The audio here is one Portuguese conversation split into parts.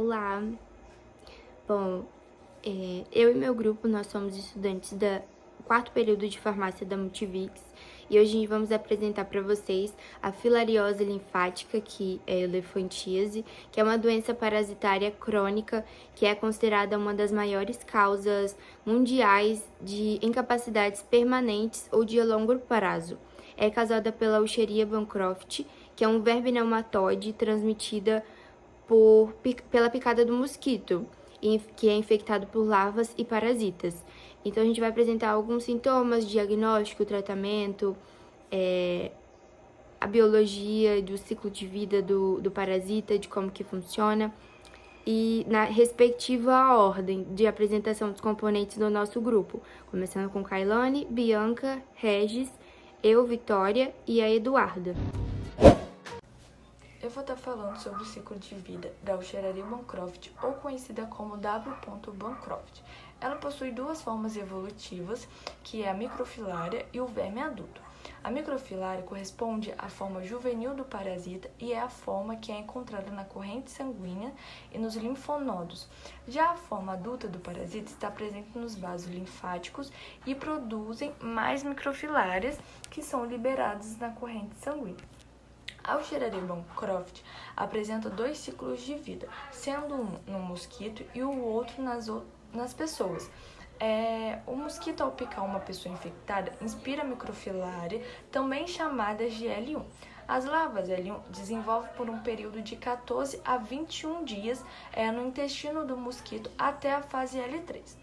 Olá! Bom, eu e meu grupo, nós somos estudantes do 4º período de farmácia da Multivix e hoje vamos apresentar para vocês a filariose linfática, que é elefantíase, que é uma doença parasitária crônica que é considerada uma das maiores causas mundiais de incapacidades permanentes ou de longo prazo. É causada pela Escherichia bancroft, que é um verme nematóide transmitida pela picada do mosquito, que é infectado por larvas e parasitas. Então, a gente vai apresentar alguns sintomas, diagnóstico, tratamento, a biologia do ciclo de vida do parasita, de como que funciona, e na respectiva ordem de apresentação dos componentes do nosso grupo, começando com Kailane, Bianca, Regis, eu, Vitória e a Eduarda. Eu vou estar falando sobre o ciclo de vida da Escherichia bancroft, ou conhecida como W. bancroft. Ela possui duas formas evolutivas, que é a microfilária e o verme adulto. A microfilária corresponde à forma juvenil do parasita e é a forma que é encontrada na corrente sanguínea e nos linfonodos. Já a forma adulta do parasita está presente nos vasos linfáticos e produzem mais microfilárias que são liberadas na corrente sanguínea. A Escherichia bancroft apresenta dois ciclos de vida, sendo um no mosquito e o outro nas pessoas. O mosquito, ao picar uma pessoa infectada, inspira microfilária, também chamadas de L1. As larvas L1 desenvolvem por um período de 14 a 21 dias no intestino do mosquito até a fase L3.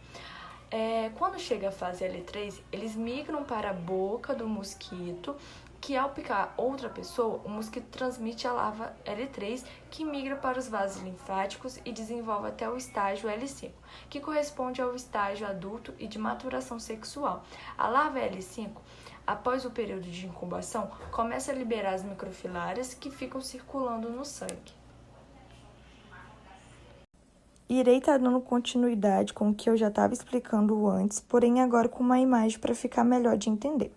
Quando chega a fase L3, eles migram para a boca do mosquito, que ao picar outra pessoa, o mosquito transmite a larva L3, que migra para os vasos linfáticos e desenvolve até o estágio L5, que corresponde ao estágio adulto e de maturação sexual. A larva L5, após o período de incubação, começa a liberar as microfilárias que ficam circulando no sangue. Irei estar dando continuidade com o que eu já estava explicando antes, porém agora com uma imagem para ficar melhor de entender.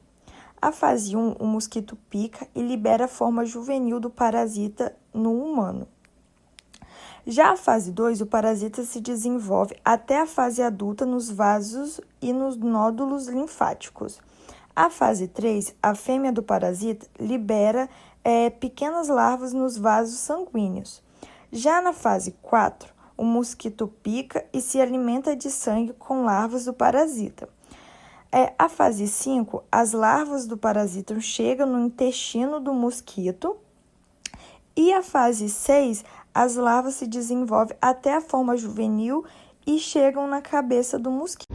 A fase 1, o mosquito pica e libera a forma juvenil do parasita no humano. Já a fase 2, o parasita se desenvolve até a fase adulta nos vasos e nos nódulos linfáticos. A fase 3, a fêmea do parasita libera pequenas larvas nos vasos sanguíneos. Já na fase 4, o mosquito pica e se alimenta de sangue com larvas do parasita. A fase 5, as larvas do parasita chegam no intestino do mosquito. E a fase 6, as larvas se desenvolvem até a forma juvenil e chegam na cabeça do mosquito.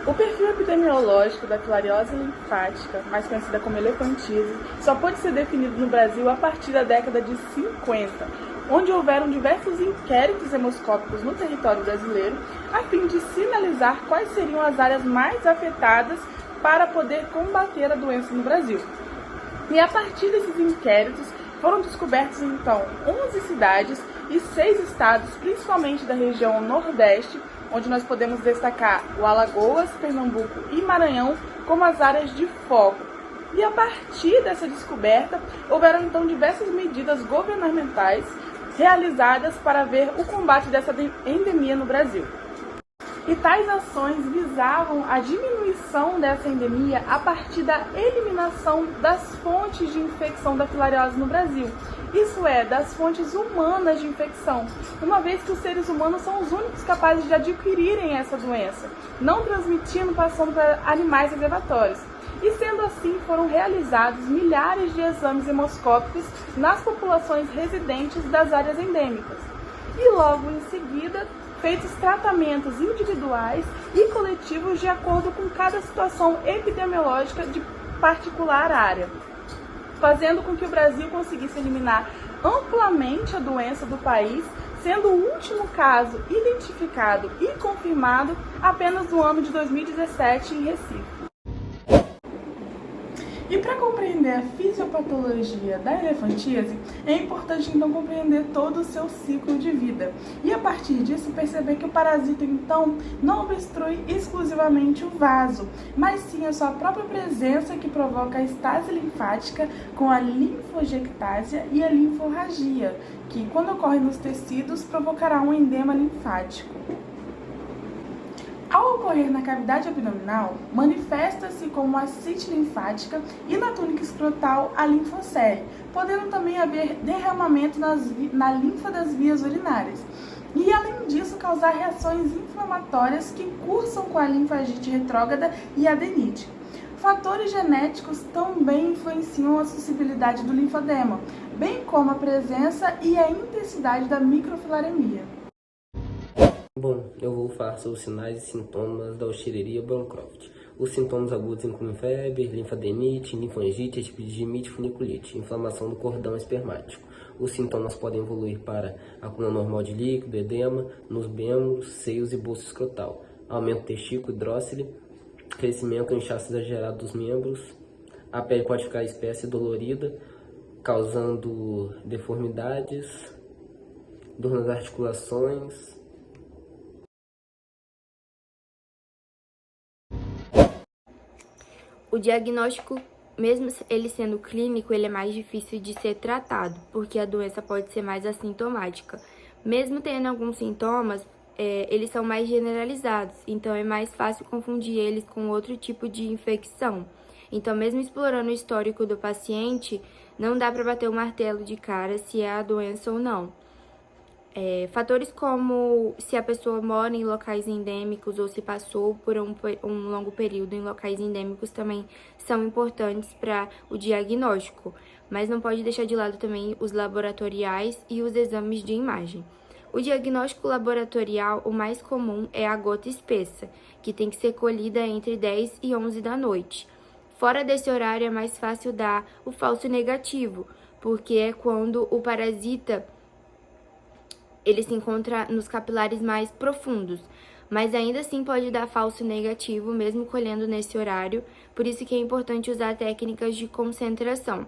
O perfil epidemiológico da filariose linfática, mais conhecida como elefantíase, só pôde ser definido no Brasil a partir da década de 50, onde houveram diversos inquéritos hemoscópicos no território brasileiro, a fim de sinalizar quais seriam as áreas mais afetadas para poder combater a doença no Brasil. E a partir desses inquéritos, foram descobertos, então, 11 cidades e 6 estados, principalmente da região Nordeste, onde nós podemos destacar o Alagoas, Pernambuco e Maranhão como as áreas de foco. E a partir dessa descoberta, houveram, então, diversas medidas governamentais realizadas para ver o combate dessa endemia no Brasil. E tais ações visavam a diminuição dessa endemia a partir da eliminação das fontes de infecção da filariose no Brasil, isso é, das fontes humanas de infecção, uma vez que os seres humanos são os únicos capazes de adquirirem essa doença, não transmitindo, passando para animais agregatórios. E sendo assim, foram realizados milhares de exames hemoscópicos nas populações residentes das áreas endêmicas. E logo em seguida, feitos tratamentos individuais e coletivos de acordo com cada situação epidemiológica de particular área, fazendo com que o Brasil conseguisse eliminar amplamente a doença do país, sendo o último caso identificado e confirmado apenas no ano de 2017 em Recife. E para compreender a fisiopatologia da elefantíase, é importante então compreender todo o seu ciclo de vida. E a partir disso perceber que o parasita então não obstrui exclusivamente o vaso, mas sim a sua própria presença que provoca a estase linfática com a linfojectásia e a linforragia, que quando ocorre nos tecidos provocará um edema linfático. Ao ocorrer na cavidade abdominal, manifesta-se como ascite linfática e na túnica escrotal a linfocele, podendo também haver derramamento na linfa das vias urinárias. E além disso, causar reações inflamatórias que cursam com a linfagite retrógrada e adenite. Fatores genéticos também influenciam a suscetibilidade do linfodema, bem como a presença e a intensidade da microfilaremia. Bom, eu vou falar sobre os sinais e sintomas da Escherichia Bancroft. Os sintomas agudos incluem febre, linfadenite, linfangite, epididimite, funiculite, inflamação do cordão espermático. Os sintomas podem evoluir para acúmulo normal de líquido, edema nos membros, seios e bolsa escrotal, aumento do testículo, hidrócele, crescimento ou inchaço exagerado dos membros. A pele pode ficar espessa e dolorida, causando deformidades, dor nas articulações. O diagnóstico, mesmo ele sendo clínico, ele é mais difícil de ser tratado, porque a doença pode ser mais assintomática. Mesmo tendo alguns sintomas, eles são mais generalizados, então é mais fácil confundir eles com outro tipo de infecção. Então, mesmo explorando o histórico do paciente, não dá para bater o martelo de cara se é a doença ou não. Fatores como se a pessoa mora em locais endêmicos ou se passou por um longo período em locais endêmicos também são importantes para o diagnóstico, mas não pode deixar de lado também os laboratoriais e os exames de imagem. O diagnóstico laboratorial, o mais comum é a gota espessa, que tem que ser colhida entre 10 e 11 da noite. Fora desse horário é mais fácil dar o falso negativo, porque é quando o parasita ele se encontra nos capilares mais profundos, mas ainda assim pode dar falso negativo, mesmo colhendo nesse horário, por isso que é importante usar técnicas de concentração.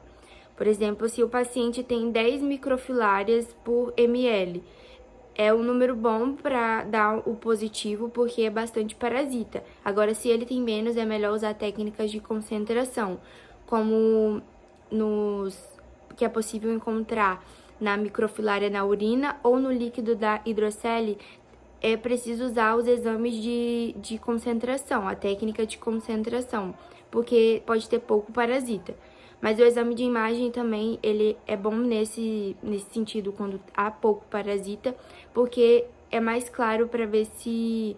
Por exemplo, se o paciente tem 10 microfilárias por ml, é um número bom para dar o positivo, porque é bastante parasita. Agora, se ele tem menos, é melhor usar técnicas de concentração, como que é possível encontrar na microfilária na urina ou no líquido da hidrocele. É preciso usar os exames de concentração, a técnica de concentração, porque pode ter pouco parasita. Mas o exame de imagem também, ele é bom nesse sentido, quando há pouco parasita, porque é mais claro para ver se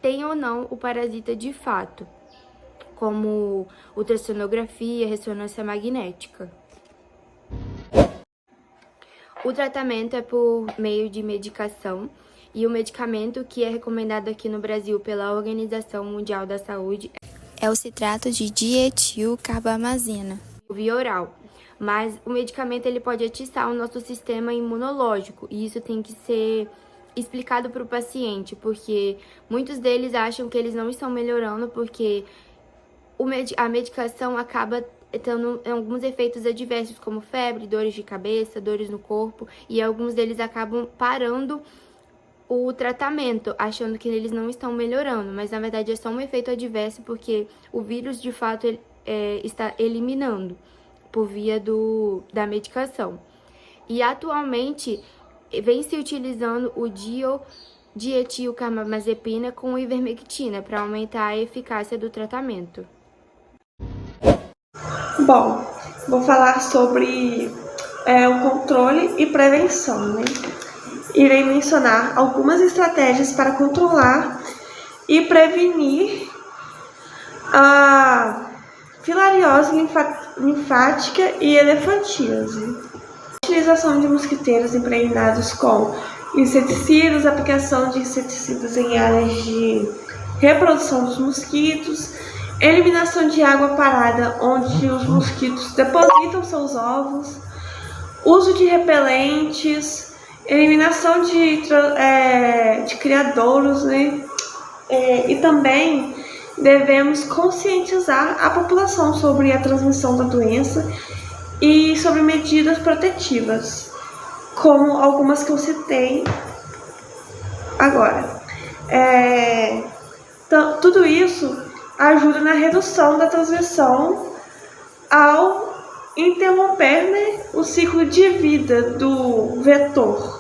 tem ou não o parasita de fato, como ultrassonografia, ressonância magnética. O tratamento é por meio de medicação, e o medicamento que é recomendado aqui no Brasil pela Organização Mundial da Saúde é o citrato de dietilcarbamazina, via oral. Mas o medicamento ele pode atiçar o nosso sistema imunológico, e isso tem que ser explicado para o paciente, porque muitos deles acham que eles não estão melhorando porque a medicação acaba tendo alguns efeitos adversos, como febre, dores de cabeça, dores no corpo, e alguns deles acabam parando o tratamento, achando que eles não estão melhorando, mas na verdade é só um efeito adverso, porque o vírus de fato está eliminando por via da medicação. E atualmente vem se utilizando o dietilcarbamazepina com ivermectina para aumentar a eficácia do tratamento. Bom, vou falar sobre o controle e prevenção, né? Irei mencionar algumas estratégias para controlar e prevenir a filariose linfática e elefantíase. Utilização de mosquiteiros impregnados com inseticidas, aplicação de inseticidas em áreas de reprodução dos mosquitos, eliminação de água parada onde os mosquitos depositam seus ovos, uso de repelentes, eliminação de criadouros, né? E também devemos conscientizar a população sobre a transmissão da doença e sobre medidas protetivas, como algumas que eu citei agora. Então, tudo isso ajuda na redução da transmissão ao interromper, né, o ciclo de vida do vetor.